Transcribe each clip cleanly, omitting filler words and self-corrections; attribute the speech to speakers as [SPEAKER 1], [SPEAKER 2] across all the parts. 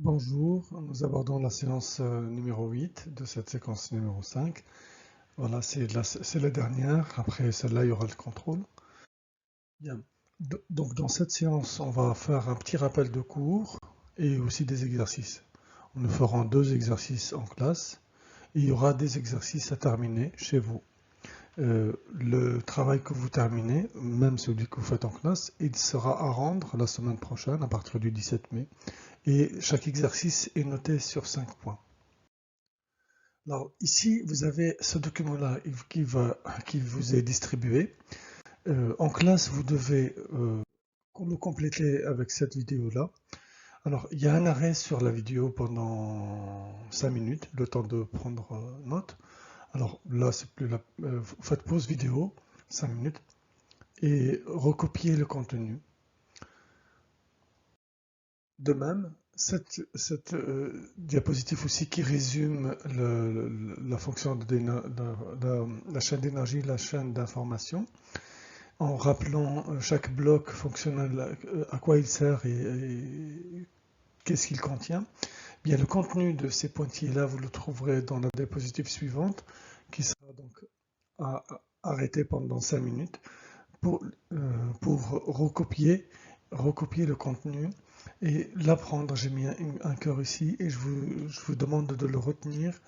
[SPEAKER 1] Bonjour, nous abordons la séance numéro 8 de cette séquence numéro 5. Voilà, c'est la dernière. Après celle-là, il y aura le contrôle. Bien. Donc dans cette séance, on va faire un petit rappel de cours et aussi des exercices. Nous ferons deux exercices en classe et il y aura des exercices à terminer chez vous. Le travail que vous terminez, même celui que vous faites en classe, il sera à rendre la semaine prochaine à partir du 17 mai. Et chaque exercice est noté sur 5 points. Alors ici, vous avez ce document-là qui vous est distribué. En classe, vous devez le compléter avec cette vidéo-là. Alors, il y a un arrêt sur la vidéo pendant 5 minutes, le temps de prendre note. Alors là, c'est plus vous faites pause vidéo, 5 minutes, et recopiez le contenu. De même, cette diapositive aussi qui résume la fonction de la chaîne d'énergie, la chaîne d'information, en rappelant chaque bloc fonctionnel, à quoi il sert et qu'est-ce qu'il contient. Bien, le contenu de ces pointillés-là, vous le trouverez dans la diapositive suivante, qui sera donc arrêtée pendant 5 minutes pour, pour recopier le contenu et l'apprendre. J'ai mis un cœur ici et je vous demande de le retenir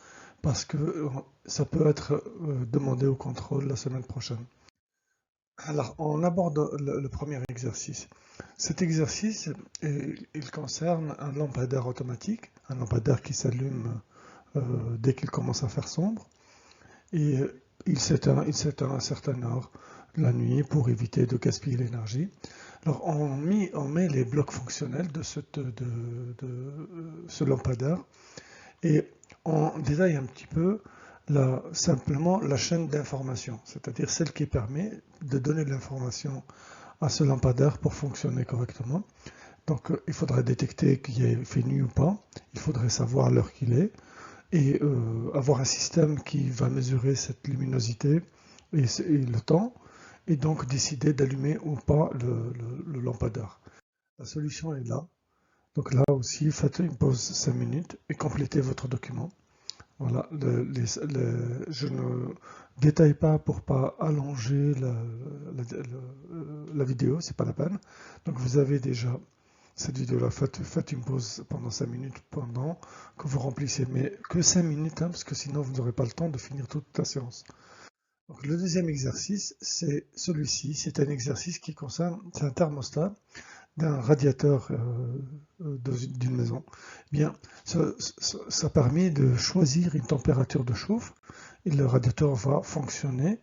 [SPEAKER 1] parce que ça peut être demandé au contrôle la semaine prochaine. Alors, on aborde le premier exercice. Cet exercice, il concerne un lampadaire automatique, un lampadaire qui s'allume dès qu'il commence à faire sombre. Et il s'éteint à un certain heure la nuit pour éviter de gaspiller l'énergie. Alors on met les blocs fonctionnels de ce lampadaire et on détaille un petit peu simplement la chaîne d'information, c'est-à-dire celle qui permet de donner de l'information à ce lampadaire pour fonctionner correctement. Donc il faudrait détecter qu'il ait fait nuit ou pas, il faudrait savoir l'heure qu'il est, et avoir un système qui va mesurer cette luminosité et le temps, et donc décider d'allumer ou pas le lampadaire. La solution est là. Donc là aussi, faites une pause 5 minutes et complétez votre document. Voilà, je ne détaille pas pour pas allonger la vidéo, c'est pas la peine. Donc vous avez déjà cette vidéo-là, faites une pause pendant 5 minutes pendant que vous remplissez, mais que 5 minutes, hein, parce que sinon vous n'aurez pas le temps de finir toute la séance. Donc, le deuxième exercice, c'est celui-ci, c'est un exercice qui concerne, c'est un thermostat d'un radiateur d'une maison. Eh bien, ça permet de choisir une température de chauffe et le radiateur va fonctionner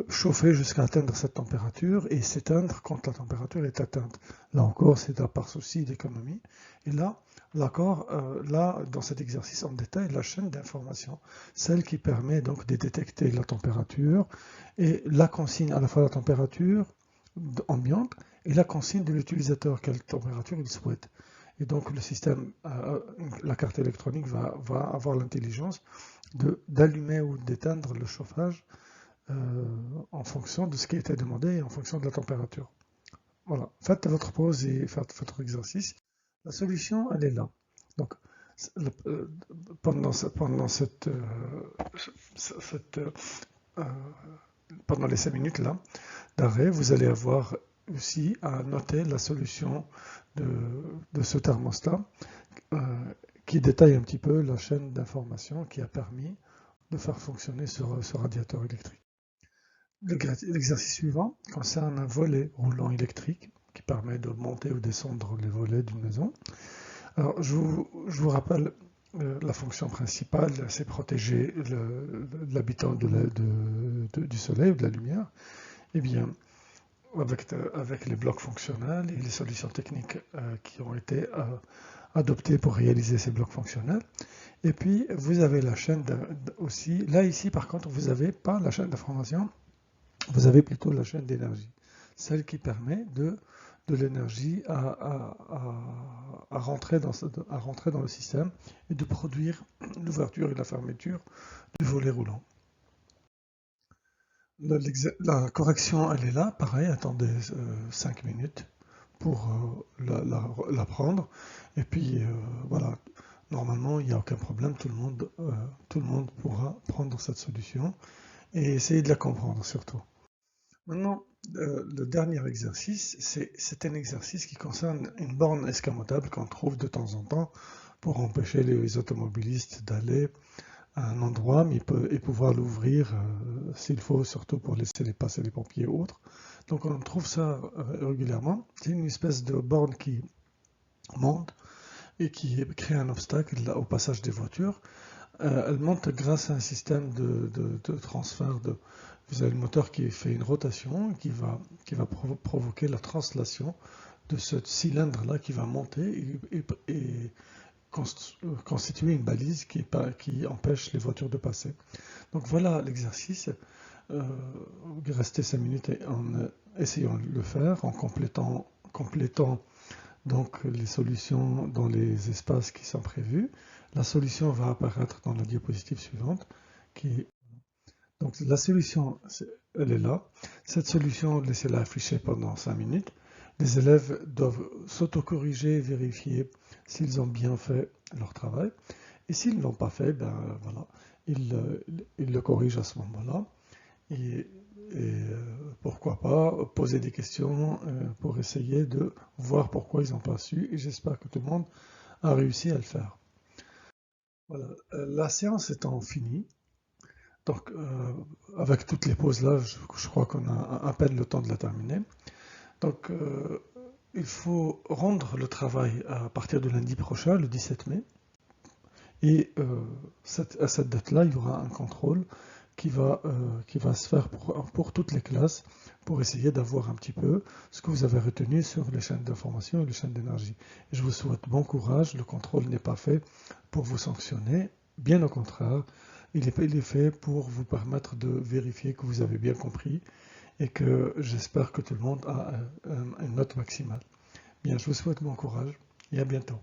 [SPEAKER 1] chauffer jusqu'à atteindre cette température et s'éteindre quand la température est atteinte. Là encore, c'est par souci d'économie. Et là, dans cet exercice, on détaille la chaîne d'information, celle qui permet donc de détecter la température et la consigne à la fois la température ambiante et la consigne de l'utilisateur, quelle température il souhaite. Et donc le système, la carte électronique va avoir l'intelligence d'allumer ou d'éteindre le chauffage en fonction de ce qui a été demandé et en fonction de la température. Voilà, faites votre pause et faites votre exercice. La solution, elle est là. Donc, pendant pendant les 5 minutes là d'arrêt, vous allez avoir aussi à noter la solution de ce thermostat qui détaille un petit peu la chaîne d'information qui a permis de faire fonctionner ce radiateur électrique. L'exercice suivant concerne un volet roulant électrique qui permet de monter ou descendre les volets d'une maison. Alors, je vous rappelle la fonction principale, c'est protéger l'habitant du soleil ou de la lumière. Eh bien, avec les blocs fonctionnels et les solutions techniques qui ont été adoptées pour réaliser ces blocs fonctionnels. Et puis, vous avez la chaîne aussi. Là, ici, par contre, vous n'avez pas la chaîne d'information. Vous avez plutôt la chaîne d'énergie, celle qui permet de l'énergie à rentrer dans le système et de produire l'ouverture et la fermeture du volet roulant. La correction, elle est là, pareil, attendez 5 minutes pour la prendre. Et puis voilà, normalement, il n'y a aucun problème, tout le monde pourra prendre cette solution et essayer de la comprendre surtout. Maintenant, le dernier exercice, c'est un exercice qui concerne une borne escamotable qu'on trouve de temps en temps pour empêcher les automobilistes d'aller à un endroit, mais et pouvoir l'ouvrir s'il faut, surtout pour laisser passer les pompiers et autres. Donc on trouve ça régulièrement. C'est une espèce de borne qui monte et qui crée un obstacle au passage des voitures. Elle monte grâce à un système de transfert. Vous avez le moteur qui fait une rotation qui va provoquer la translation de ce cylindre-là qui va monter et constituer une balise qui empêche les voitures de passer. Donc voilà l'exercice. Restez 5 minutes en essayant de le faire, en complétant donc les solutions dans les espaces qui sont prévus. La solution va apparaître dans la diapositive suivante. Donc la solution, elle est là. Cette solution, laissez-la afficher pendant 5 minutes. Les élèves doivent s'autocorriger et vérifier s'ils ont bien fait leur travail. Et s'ils ne l'ont pas fait, ben voilà, ils le corrigent à ce moment-là. Et pourquoi pas poser des questions pour essayer de voir pourquoi ils n'ont pas su. Et j'espère que tout le monde a réussi à le faire. Voilà. La séance étant finie, donc avec toutes les pauses là, je crois qu'on a à peine le temps de la terminer. Donc il faut rendre le travail à partir de lundi prochain, le 17 mai. Et à cette date-là, il y aura un contrôle qui va se faire pour toutes les classes pour essayer d'avoir un petit peu ce que vous avez retenu sur les chaînes d'information et les chaînes d'énergie. Je vous souhaite bon courage. Le contrôle n'est pas fait pour vous sanctionner. Bien au contraire, il est fait pour vous permettre de vérifier que vous avez bien compris et que j'espère que tout le monde a une note maximale. Bien, je vous souhaite bon courage et à bientôt.